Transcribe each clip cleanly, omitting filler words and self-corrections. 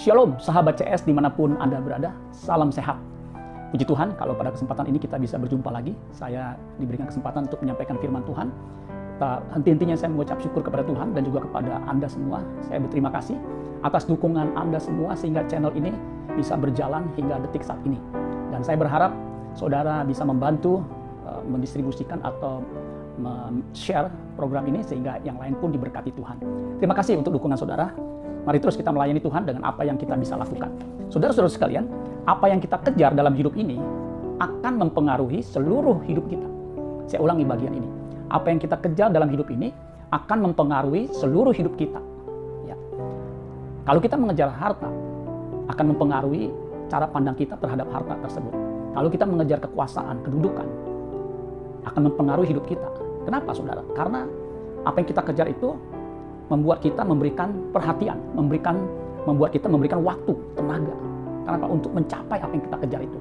Shalom sahabat CS dimanapun Anda berada, salam sehat. Puji Tuhan kalau pada kesempatan ini kita bisa berjumpa lagi. Saya diberikan kesempatan untuk menyampaikan firman Tuhan. Henti-hentinya saya mengucap syukur kepada Tuhan dan juga kepada Anda semua. Saya berterima kasih atas dukungan Anda semua sehingga channel ini bisa berjalan hingga detik saat ini. Dan saya berharap saudara bisa membantu mendistribusikan atau share program ini sehingga yang lain pun diberkati Tuhan. Terima kasih untuk dukungan saudara. Mari terus kita melayani Tuhan dengan apa yang kita bisa lakukan. Saudara-saudara sekalian, apa yang kita kejar dalam hidup ini akan mempengaruhi seluruh hidup kita. Saya ulangi bagian ini. Apa yang kita kejar dalam hidup ini akan mempengaruhi seluruh hidup kita. Ya. Kalau kita mengejar harta, akan mempengaruhi cara pandang kita terhadap harta tersebut. Kalau kita mengejar kekuasaan, kedudukan, akan mempengaruhi hidup kita. Kenapa, saudara? Karena apa yang kita kejar itu membuat kita memberikan perhatian, membuat kita memberikan waktu, tenaga. Kenapa? Untuk mencapai apa yang kita kejar itu.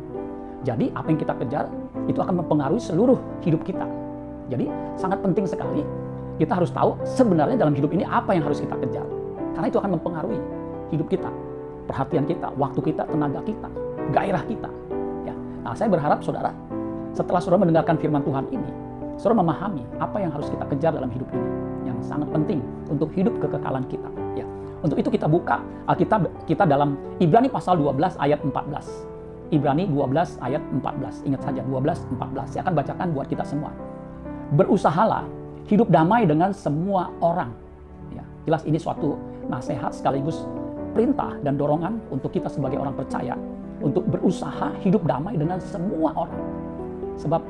Jadi apa yang kita kejar itu akan mempengaruhi seluruh hidup kita. Jadi sangat penting sekali kita harus tahu sebenarnya dalam hidup ini apa yang harus kita kejar. Karena itu akan mempengaruhi hidup kita, perhatian kita, waktu kita, tenaga kita, gairah kita. Ya. Nah, saya berharap saudara, setelah saudara mendengarkan firman Tuhan ini, saudara memahami apa yang harus kita kejar dalam hidup ini, yang sangat penting untuk hidup kekekalan kita. Ya. Untuk itu kita buka Alkitab kita dalam Ibrani pasal 12 ayat 14. Ibrani 12 ayat 14. Ingat saja 12 14. Saya akan bacakan buat kita semua. Berusahalah hidup damai dengan semua orang. Ya, jelas ini suatu nasihat sekaligus perintah dan dorongan untuk kita sebagai orang percaya untuk berusaha hidup damai dengan semua orang. Sebab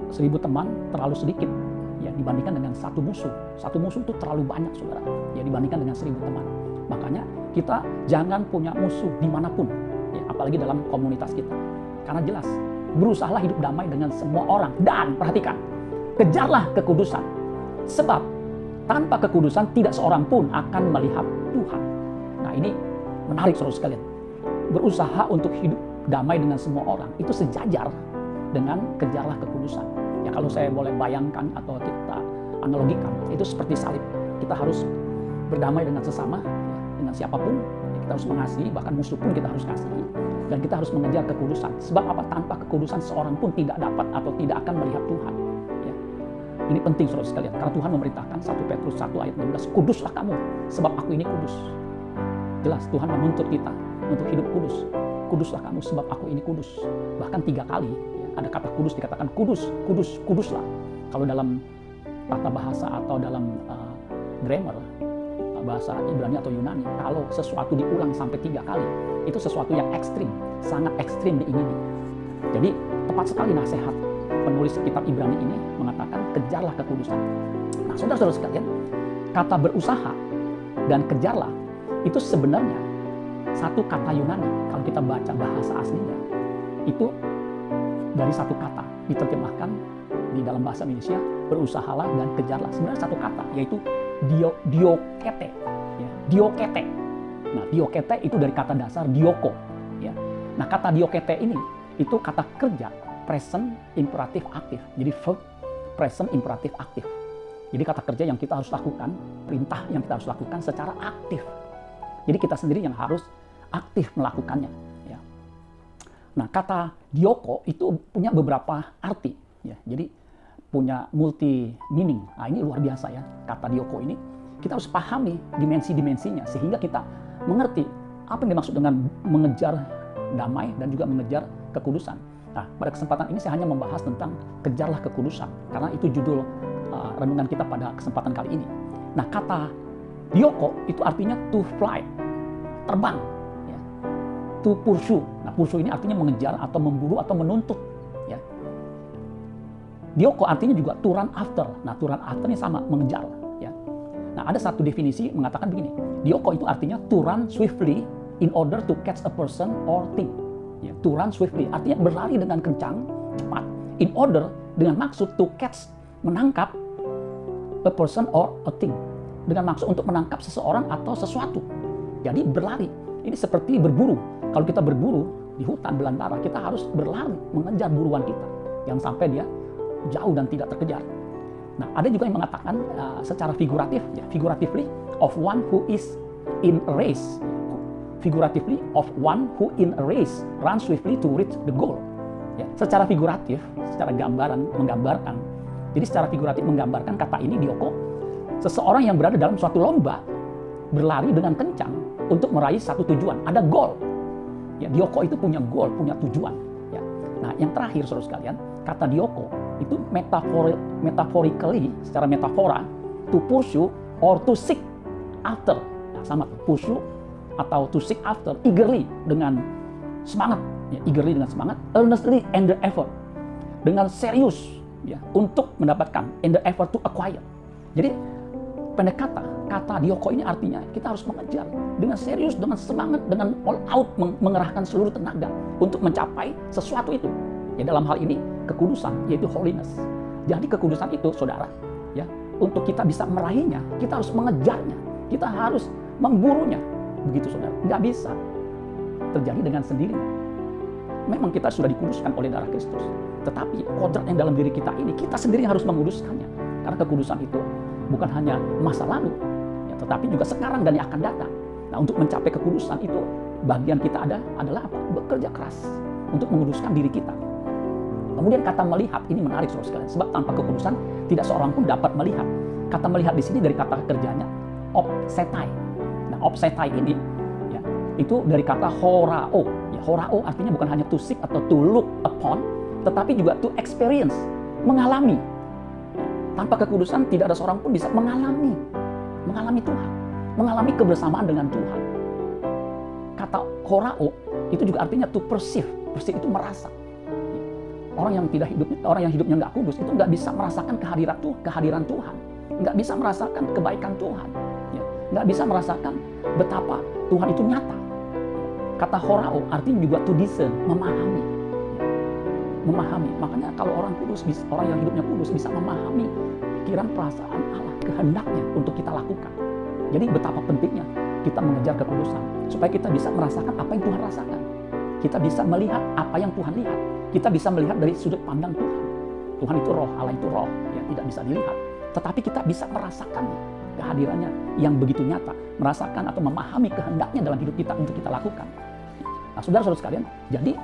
1000 teman terlalu sedikit ya dibandingkan dengan satu musuh. Satu musuh itu terlalu banyak, saudara. Ya dibandingkan dengan 1000 teman. Makanya kita jangan punya musuh dimanapun, ya, apalagi dalam komunitas kita. Karena jelas berusahalah hidup damai dengan semua orang dan perhatikan, kejarlah kekudusan. Sebab tanpa kekudusan tidak seorang pun akan melihat Tuhan. Nah ini menarik saudara sekalian. Berusaha untuk hidup damai dengan semua orang itu sejajar dengan kejarlah kekudusan. Ya kalau saya boleh bayangkan atau kita analogikan, itu seperti salib. Kita harus berdamai dengan sesama, ya, dengan siapapun. Ya, kita harus mengasihi, bahkan musuh pun kita harus kasihi. Dan kita harus mengejar kekudusan. Sebab apa? Tanpa kekudusan seorang pun tidak dapat atau tidak akan melihat Tuhan. Ya. Ini penting saudara sekalian. Karena Tuhan memerintahkan 1 Petrus 1 ayat 16, kuduslah kamu, sebab aku ini kudus. Jelas Tuhan menuntut kita untuk hidup kudus. Kuduslah kamu, sebab aku ini kudus. Bahkan 3 kali. Ada kata kudus dikatakan kudus, kudus, kuduslah. Kalau dalam tata bahasa atau dalam grammar, bahasa Ibrani atau Yunani, kalau sesuatu diulang sampai 3 kali, itu sesuatu yang ekstrim, sangat ekstrim diingini. Jadi tepat sekali nasihat penulis kitab Ibrani ini mengatakan kejarlah kekudusan. Nah saudara-saudara sekalian, kata berusaha dan kejarlah itu sebenarnya satu kata Yunani. Kalau kita baca bahasa aslinya, itu dari satu kata diterjemahkan di dalam bahasa Indonesia, berusahalah dan kejarlah. Sebenarnya satu kata, yaitu diokete. Ya, diokete. Nah, diokete itu dari kata dasar dioko. Ya. Nah, kata diokete ini itu kata kerja present imperatif aktif. Jadi verb present imperatif aktif. Jadi kata kerja yang kita harus lakukan, perintah yang kita harus lakukan secara aktif. Jadi kita sendiri yang harus aktif melakukannya. Ya. Nah, kata dioko itu punya beberapa arti. Ya. Jadi punya multi meaning. Nah, ini luar biasa ya. Kata dioko ini kita harus pahami dimensi-dimensinya sehingga kita mengerti apa yang dimaksud dengan mengejar damai dan juga mengejar kekudusan. Nah, pada kesempatan ini saya hanya membahas tentang kejarlah kekudusan karena itu judul renungan kita pada kesempatan kali ini. Nah, kata dioko itu artinya to fly, terbang. To pursue. Nah, pursue ini artinya mengejar atau memburu atau menuntut. Ya. Dioko artinya juga to run after. Nah, to run after ini sama, mengejar. Ya. Nah, ada satu definisi mengatakan begini. Dioko itu artinya to run swiftly in order to catch a person or thing. Ya. To run swiftly artinya berlari dengan kencang, cepat. In order dengan maksud to catch, menangkap a person or a thing. Dengan maksud untuk menangkap seseorang atau sesuatu. Jadi berlari. Ini seperti berburu. Kalau kita berburu di hutan belantara, kita harus berlari mengejar buruan kita. Yang sampai dia jauh dan tidak terkejar. Nah, ada juga yang mengatakan secara figuratif, ya, figuratively, of one who is in a race figuratively of one who in a race runs swiftly to reach the goal. Ya, secara figuratif, secara menggambarkan. Jadi secara figuratif menggambarkan kata ini dioko, seseorang yang berada dalam suatu lomba berlari dengan kencang untuk meraih satu tujuan. Ada goal. Ya, dioko itu punya goal, punya tujuan. Ya. Nah, yang terakhir saudara sekalian, kata dioko itu metaphorically, secara metafora, to pursue or to seek after. Nah, sama tuh, pursue atau to seek after, eagerly, dengan semangat, ya, eagerly dengan semangat, earnestly and the effort, dengan serius, ya, untuk mendapatkan, and the effort to acquire. Jadi pendek kata dioko ini artinya kita harus mengejar dengan serius, dengan semangat, dengan all out, mengerahkan seluruh tenaga untuk mencapai sesuatu itu. Ya, dalam hal ini kekudusan, yaitu holiness. Jadi kekudusan itu, saudara, ya, untuk kita bisa meraihnya, kita harus mengejarnya, kita harus memburunya. Begitu, saudara. Nggak bisa terjadi dengan sendirinya. Memang kita sudah dikuduskan oleh darah Kristus, tetapi kodrat yang dalam diri kita ini, kita sendiri harus menguduskannya. Karena kekudusan itu bukan hanya masa lalu, ya, tetapi juga sekarang dan yang akan datang. Nah, untuk mencapai kekudusan itu, bagian kita adalah apa? Bekerja keras untuk menguduskan diri kita. Kemudian kata melihat ini menarik, saudara sekalian, sebab tanpa kekudusan tidak seorang pun dapat melihat. Kata melihat di sini dari kata kerjanya opsetai. Nah, opsetai ini, ya, itu dari kata horao. Ya, horao artinya bukan hanya to seek atau to look upon, tetapi juga to experience, mengalami. Tanpa kekudusan tidak ada seorang pun bisa mengalami Tuhan, mengalami kebersamaan dengan Tuhan. Kata horao itu juga artinya to perceive. Perceive itu merasa. Orang yang hidupnya nggak kudus itu nggak bisa merasakan kehadiran Tuhan, nggak bisa merasakan kebaikan Tuhan, ya, nggak bisa merasakan betapa Tuhan itu nyata. Kata horao artinya juga to discern, memahami. Makanya kalau orang yang hidupnya kudus bisa memahami pikiran, perasaan Allah, kehendaknya untuk kita lakukan. Jadi betapa pentingnya kita mengejar kekudusan supaya kita bisa merasakan apa yang Tuhan rasakan. Kita bisa melihat apa yang Tuhan lihat. Kita bisa melihat dari sudut pandang Tuhan. Tuhan itu roh, Allah itu roh, ya, tidak bisa dilihat. Tetapi kita bisa merasakan kehadirannya yang begitu nyata, merasakan atau memahami kehendaknya dalam hidup kita untuk kita lakukan. Nah, saudara-saudara sekalian, jadi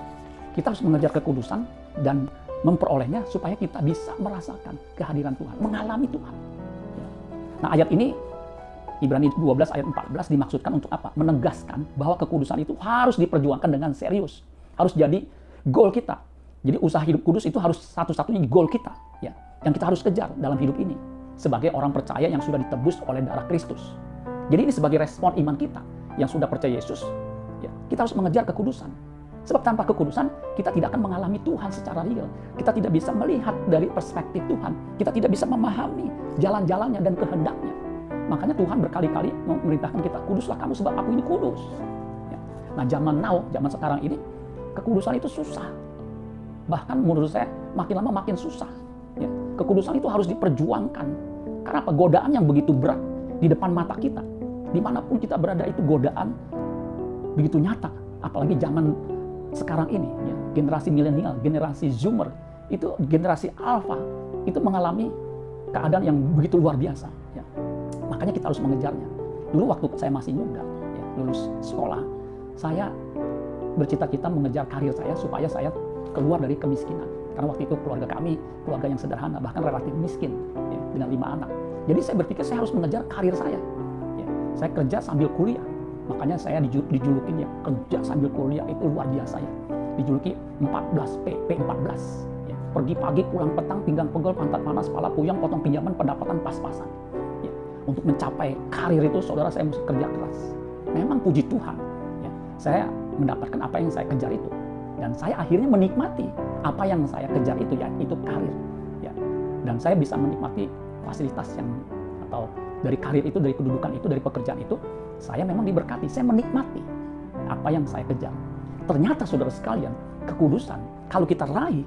kita harus mengejar kekudusan dan memperolehnya supaya kita bisa merasakan kehadiran Tuhan, mengalami Tuhan. Nah, ayat ini Ibrani 12 ayat 14 dimaksudkan untuk apa? Menegaskan bahwa kekudusan itu harus diperjuangkan dengan serius. Harus jadi goal kita. Jadi usaha hidup kudus itu harus satu-satunya goal kita, ya, yang kita harus kejar dalam hidup ini sebagai orang percaya yang sudah ditebus oleh darah Kristus. Jadi ini sebagai respon iman kita yang sudah percaya Yesus, ya, kita harus mengejar kekudusan. Sebab tanpa kekudusan kita tidak akan mengalami Tuhan secara real. Kita tidak bisa melihat dari perspektif Tuhan. Kita tidak bisa memahami jalan-jalannya dan kehendaknya. Makanya Tuhan berkali-kali memerintahkan kita, kuduslah kamu sebab aku ini kudus. Ya. Nah, zaman sekarang ini, kekudusan itu susah. Bahkan menurut saya makin lama makin susah. Ya. Kekudusan itu harus diperjuangkan. Karena apa? Godaan yang begitu berat di depan mata kita. Dimanapun kita berada itu godaan begitu nyata. Apalagi zaman sekarang ini, ya, generasi milenial, generasi Zoomer, itu generasi Alpha, itu mengalami keadaan yang begitu luar biasa. Ya. Makanya kita harus mengejarnya. Dulu waktu saya masih muda, ya, lulus sekolah, saya bercita-cita mengejar karir saya supaya saya keluar dari kemiskinan. Karena waktu itu keluarga kami, keluarga yang sederhana, bahkan relatif miskin, ya, dengan 5 anak. Jadi saya berpikir saya harus mengejar karir saya. Ya, saya kerja sambil kuliah. Makanya saya dijulukin, ya, kerja sambil kuliah itu luar biasa, ya. Dijuluki 14P, P14. Ya, pergi pagi, pulang petang, pinggang pegel, pantat panas, kepala puyeng, potong pinjaman, pendapatan pas-pasan. Ya, untuk mencapai karir itu, saudara, saya mesti kerja keras. Memang puji Tuhan, ya, saya mendapatkan apa yang saya kejar itu. Dan saya akhirnya menikmati apa yang saya kejar itu, ya, itu karir. Ya. Dan saya bisa menikmati fasilitas yang, atau dari karir itu, dari kedudukan itu, dari pekerjaan itu, saya memang diberkati, saya menikmati apa yang saya kejar. Ternyata saudara sekalian, kekudusan, kalau kita raih,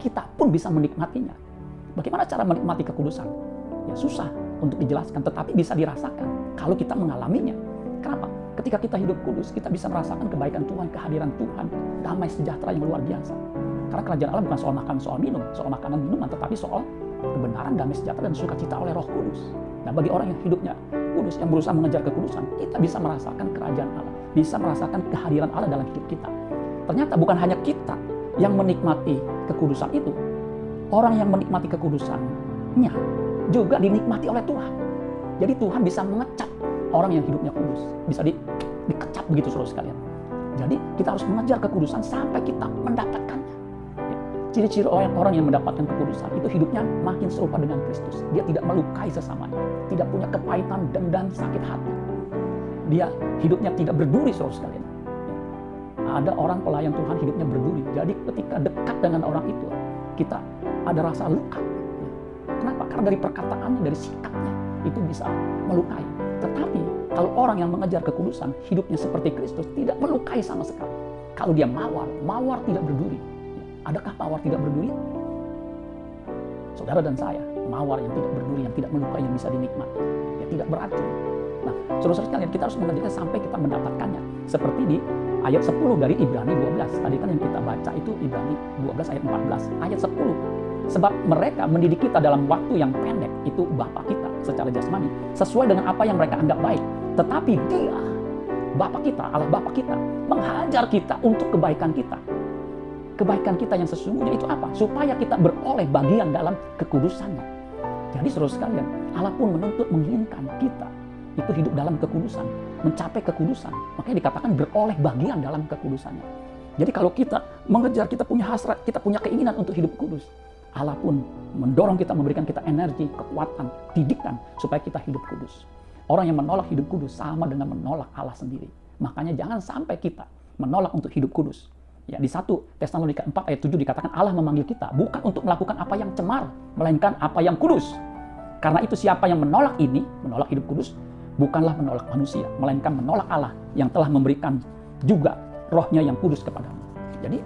kita pun bisa menikmatinya. Bagaimana cara menikmati kekudusan? Ya susah untuk dijelaskan, tetapi bisa dirasakan kalau kita mengalaminya. Kenapa? Ketika kita hidup kudus, kita bisa merasakan kebaikan Tuhan, kehadiran Tuhan, damai sejahtera yang luar biasa. Karena kerajaan Allah bukan soal makan, soal minum, soal makanan minuman, tetapi soal kebenaran, damai sejahtera, dan sukacita oleh Roh Kudus. Nah, bagi orang yang hidupnya kudus, yang berusaha mengejar kekudusan, kita bisa merasakan kerajaan Allah. bisa merasakan kehadiran Allah dalam hidup kita. Ternyata bukan hanya kita yang menikmati kekudusan itu, orang yang menikmati kekudusannya juga dinikmati oleh Tuhan. Jadi Tuhan bisa mengecap orang yang hidupnya kudus, bisa dikecap begitu saudara sekalian. Jadi kita harus mengejar kekudusan sampai kita mendapatkannya. Ciri-ciri orang yang mendapatkan kekudusan itu hidupnya makin serupa dengan Kristus. Dia tidak melukai sesamanya, tidak punya kepahitan, dendam, sakit hati. Dia hidupnya tidak berduri saudara sekalian. Ada orang pelayan Tuhan hidupnya berduri. Jadi ketika dekat dengan orang itu, kita ada rasa luka. Kenapa? Karena dari perkataannya, dari sikapnya itu bisa melukai. Tetapi kalau orang yang mengejar kekudusan, hidupnya seperti Kristus, tidak melukai sama sekali. Kalau dia mawar tidak berduri. Adakah mawar tidak berduri? Saudara dan saya, mawar yang tidak berduri, yang tidak melukai, yang bisa dinikmati, yang tidak beracun. Nah, saudara sekalian, kita harus mengejarnya sampai kita mendapatkannya. Seperti di ayat 10 dari Ibrani 12. Tadi kan yang kita baca itu Ibrani 12 ayat 14. Ayat 10. Sebab mereka mendidik kita dalam waktu yang pendek, itu Bapa kita secara jasmani, sesuai dengan apa yang mereka anggap baik. Tetapi Dia, Bapa kita, Allah Bapa kita, menghajar kita untuk kebaikan kita. Kebaikan kita yang sesungguhnya itu apa? Supaya kita beroleh bagian dalam kekudusannya. Jadi saudara sekalian, Allah pun menuntut, menginginkan kita itu hidup dalam kekudusan, mencapai kekudusan. Makanya dikatakan beroleh bagian dalam kekudusannya. Jadi kalau kita mengejar, kita punya hasrat, kita punya keinginan untuk hidup kudus, Allah pun mendorong kita, memberikan kita energi, kekuatan, didikan supaya kita hidup kudus. Orang yang menolak hidup kudus sama dengan menolak Allah sendiri. Makanya jangan sampai kita menolak untuk hidup kudus. Ya, di 1 Tesalonika 4 ayat 7 dikatakan Allah memanggil kita bukan untuk melakukan apa yang cemar, melainkan apa yang kudus. Karena itu siapa yang menolak ini, menolak hidup kudus, bukanlah menolak manusia, melainkan menolak Allah yang telah memberikan juga rohnya yang kudus kepadamu. Jadi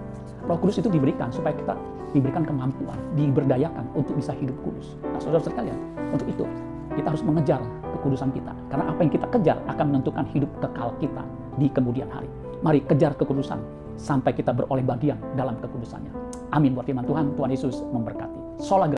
roh kudus itu diberikan supaya kita diberikan kemampuan, diberdayakan untuk bisa hidup kudus. Nah saudara sekalian, untuk itu kita harus mengejar kekudusan kita. Karena apa yang kita kejar akan menentukan hidup kekal kita di kemudian hari. Mari kejar kekudusan sampai kita beroleh bagian dalam kekudusannya. Amin buat firman Tuhan. Tuhan Yesus memberkati. Sola